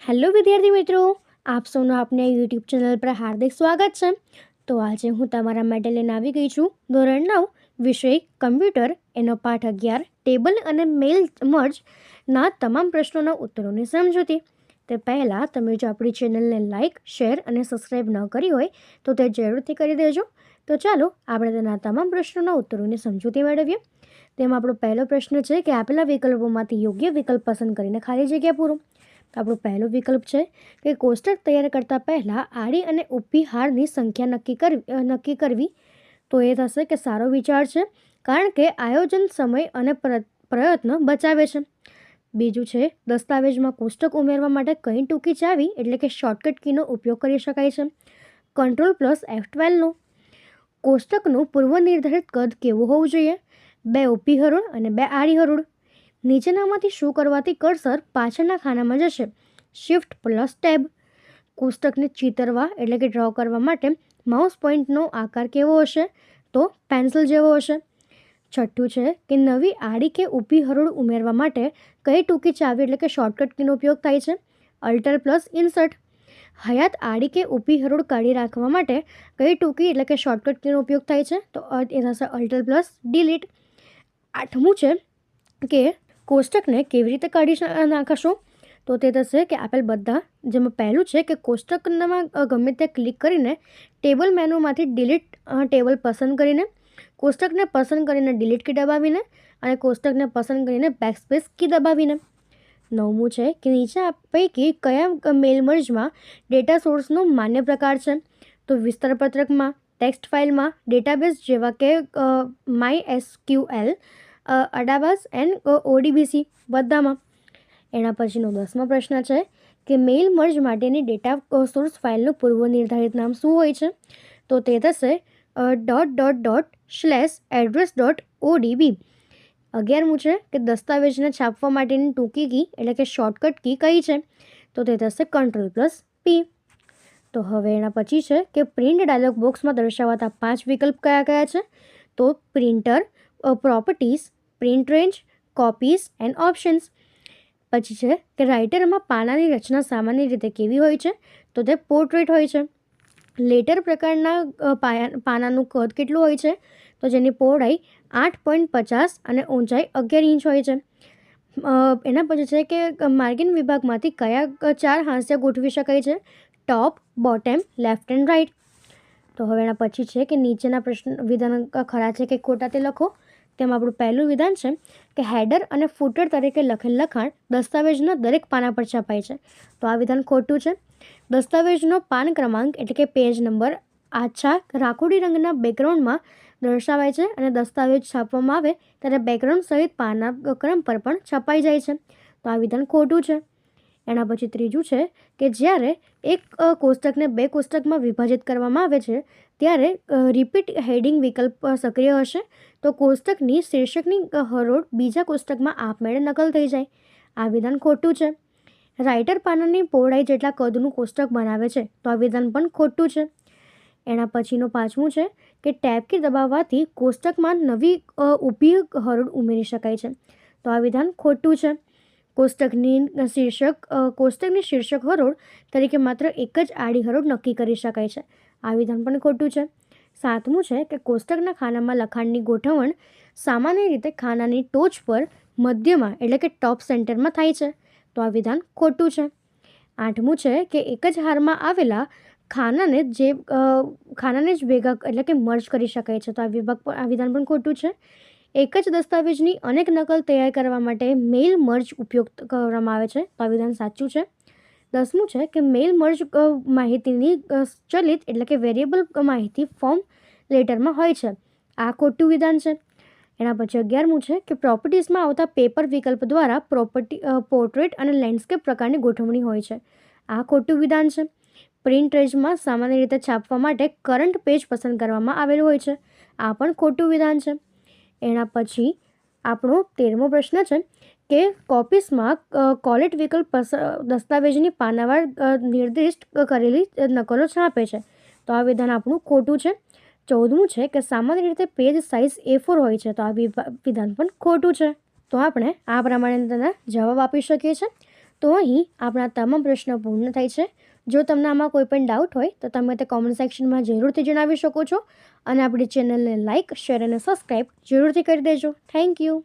Hello વિદ્યાર્થી મિત્રો, આપ સૌનું આપને યુટ્યુબ ચેનલ પર હાર્દિક સ્વાગત છે. તો આજે હું તમારા માટે લઈને આવી ગઈ છું ધોરણ 9 વિષય કમ્પ્યુટર એનો પાઠ 11 ટેબલ અને મેલ મર્જના તમામ પ્રશ્નોના ઉત્તરોની સમજૂતી. તે પહેલાં તમે જો આપણી ચેનલને લાઇક, શેર અને સબસ્ક્રાઈબ ન કરી હોય તો તે જરૂરથી કરી દેજો. તો ચાલો આપણે તેના તમામ પ્રશ્નોના ઉત્તરોની સમજૂતી મેળવીએ. તેમાં આપણો પહેલો પ્રશ્ન છે કે આપેલા વિકલ્પોમાંથી યોગ્ય વિકલ્પ પસંદ કરીને ખાલી જગ્યા પૂરો. તો આપણો પહેલો વિકલ્પ છે કે કોષ્ટક તૈયાર કરતાં પહેલાં આડી અને ઊભી હારની સંખ્યા નક્કી કરવી. તો એ થશે કે સારો વિચાર છે, કારણ કે આયોજન સમય અને પ્રયત્ન બચાવે છે. બીજું છે, દસ્તાવેજમાં કોષ્ટક ઉમેરવા માટે કઈ ટૂંકી ચાવી એટલે કે શોર્ટકટ કીનો ઉપયોગ કરી શકાય છે. Ctrl+F12નો. કોષ્ટકનું પૂર્વનિર્ધારિત કદ કેવું હોવું જોઈએ? 2 ઊભી હરોળ અને 2 આડી હરોળ. નીચેનામાંથી શું કરવાથી કર્સર પાછળના ખાનામાં જશે? Shift+Tab. કોષ્ટકને ચિતરવા એટલે કે ડ્રો કરવા માટે માઉસ પોઇન્ટનો આકાર કેવો હશે? તો પેન્સિલ જેવો હશે. છઠ્ઠું છે કે નવી આડી કે ઊભી હરોળ ઉમેરવા માટે કઈ ટૂંકી ચાવી એટલે કે શોર્ટકટ કીનો ઉપયોગ થાય છે? Alt+Insert. હયાત આડી કે ઊભી હરોળ કાઢી રાખવા માટે કઈ ટૂંકી એટલે કે શોર્ટકટ કીનો ઉપયોગ થાય છે? તો એ થશે Alt+Delete. આઠમું છે કે કોષ્ટકને કેવી રીતે કાઢી નાખશો? તો તે થશે કે આપેલ બધા, જેમાં પહેલું છે કે કોષ્ટકમાં ગમે ત્યાં ક્લિક કરીને ટેબલ મેનુમાંથી ડિલીટ ટેબલ પસંદ કરીને, કોષ્ટકને પસંદ કરીને ડિલીટ કી દબાવીને અને કોષ્ટકને પસંદ કરીને બેકસ્પેસ કી દબાવીને. નવમું છે કે નીચે પૈકી કયા મેલ મર્જમાં ડેટા સોર્સનો માન્ય પ્રકાર છે? તો વિસ્તાર પત્રકમાં, ટેક્સ્ટ ફાઇલમાં, ડેટાબેઝ જેવા કે MySQL, અડાબાસ એન્ડ ODBC બધામાં. એના પછીનો 10મો પ્રશ્ન છે કે મેલ મર્જ માટેની ડેટા સોર્સ ફાઇલનું પૂર્વ નિર્ધારિત નામ શું હોય છે? તો તે થશે ./address.odb. 11મું છે કે દસ્તાવેજને છાપવા માટેની ટૂંકી કી એટલે કે શોર્ટકટ કી કઈ છે? તો તે થશે Ctrl+P. તો હવે એના પછી છે કે પ્રિન્ટ ડાયલોગ બોક્સમાં દર્શાવાતા 5 વિકલ્પ કયા કયા છે? તો printer, properties, print range, copies and options. પછી છે કે રાઇટરમાં પાનાની રચના સામાન્ય રીતે કેવી હોય છે? તો તે પોર્ટ્રેટ હોય છે. લેટર પ્રકારના પાનાનું કદ કેટલું હોય છે? તો જેની પહોળાઈ 8.50 અને ઊંચાઈ 11 ઇંચ હોય છે. એના પછી છે કે માર્જિન વિભાગમાંથી કયા 4 હાંસિયા ગોઠવી શકાય છે? ટોપ, બોટમ, લેફ્ટ એન્ડ રાઇટ. તો હવે એના પછી છે કે નીચેના પ્રશ્ન વિધાન ખરા છે કે ખોટા તે લખો. તેમાં આપણું પહેલું વિધાન છે કે હેડર અને ફૂટર તરીકે લખેલ લખાણ દસ્તાવેજના દરેક પાના પર છપાય છે. તો આ વિધાન ખોટું છે. દસ્તાવેજનો પાન ક્રમાંક એટલે કે પેજ નંબર આછા રાખોડી રંગના બેકગ્રાઉન્ડમાં દર્શાવાય છે અને દસ્તાવેજ છાપવામાં આવે ત્યારે બેકગ્રાઉન્ડ સહિત પાના ક્રમ પર પણ છપાઈ જાય છે. તો આ વિધાન ખોટું છે. એના પછી ત્રીજું છે કે જ્યારે એક કોષ્ટકને 2 કોષ્ટકમાં વિભાજિત કરવામાં આવે છે ત્યારે રિપીટ હેડિંગ વિકલ્પ સક્રિય હશે તો કોષ્ટકની શીર્ષકની હરોળ બીજા કોષ્ટકમાં આપમેળે નકલ થઈ જાય. આ વિધાન ખોટું છે. રાઇટર પાનાની પહોળાઈ જેટલા કદનું કોષ્ટક બનાવે છે તો આ વિધાન પણ ખોટું છે. એના પછીનું 5મું છે કે ટેબ કી દબાવવાથી કોષ્ટકમાં નવી ઊભી હરોળ ઉમેરી શકાય છે. તો આ વિધાન ખોટું છે. કોષ્ટકની શીર્ષક હરોળ તરીકે માત્ર એક જ આડી હરોળ નક્કી કરી શકાય છે. આ વિધાન પણ ખોટું છે. 7મું છે કે કોષ્ટકના ખાનામાં લખાણની ગોઠવણ સામાન્ય રીતે ખાનાની ટોચ પર મધ્યમાં એટલે કે ટોપ સેન્ટરમાં થાય છે. તો આ વિધાન ખોટું છે. 8મું છે કે એક જ હારમાં આવેલા ખાનાને જ ભેગા એટલે કે મર્જ કરી શકાય છે. તો આ વિધાન પણ ખોટું છે. એક જ દસ્તાવેજની અનેક નકલ તૈયાર કરવા માટે મેલ મર્જ ઉપયોગ કરવામાં આવે છે. તો આ વિધાન સાચું છે. 10મું છે કે મેલ મર્જ માહિતીની ચલિત એટલે કે વેરિયેબલ માહિતી ફોર્મ લેટરમાં હોય છે. આ ખોટું વિધાન છે. એના પછી 11મું છે કે પ્રોપર્ટીઝમાં આવતા પેપર વિકલ્પ દ્વારા પોર્ટ્રેટ અને લેન્ડસ્કેપ પ્રકારની ગોઠવણી હોય છે. આ ખોટું વિધાન છે. પ્રિન્ટ રેન્જમાં સામાન્ય રીતે છાપવા માટે કરંટ પેજ પસંદ કરવામાં આવેલું હોય છે. આ પણ ખોટું વિધાન છે. એના પછી આપણો 13મો પ્રશ્ન છે કે કોપીસમાં કોલેટ વિકલ્પ દસ્તાવેજની પાનાવાર નિર્દિષ્ટ કરેલી નકલો છાપે છે. તો આ વિધાન આપણું ખોટું છે. 14મું છે કે સામાન્ય રીતે પેજ સાઇઝ A4 હોય છે. તો આ વિધાન પણ ખોટું છે. તો આપણે આ પ્રમાણે તેના જવાબ આપી શકીએ છીએ. તો અહીં આપણા તમામ પ્રશ્નો પૂર્ણ થાય છે. જો તમને આમાં કોઈ પણ ડાઉટ હોય તો તમે તે કોમેન્ટ સેક્શનમાં જરૂરથી જણાવી શકો છો અને આપણી ચેનલને લાઇક, શેર અને સબસ્ક્રાઈબ જરૂરથી કરી દેજો. Thank you.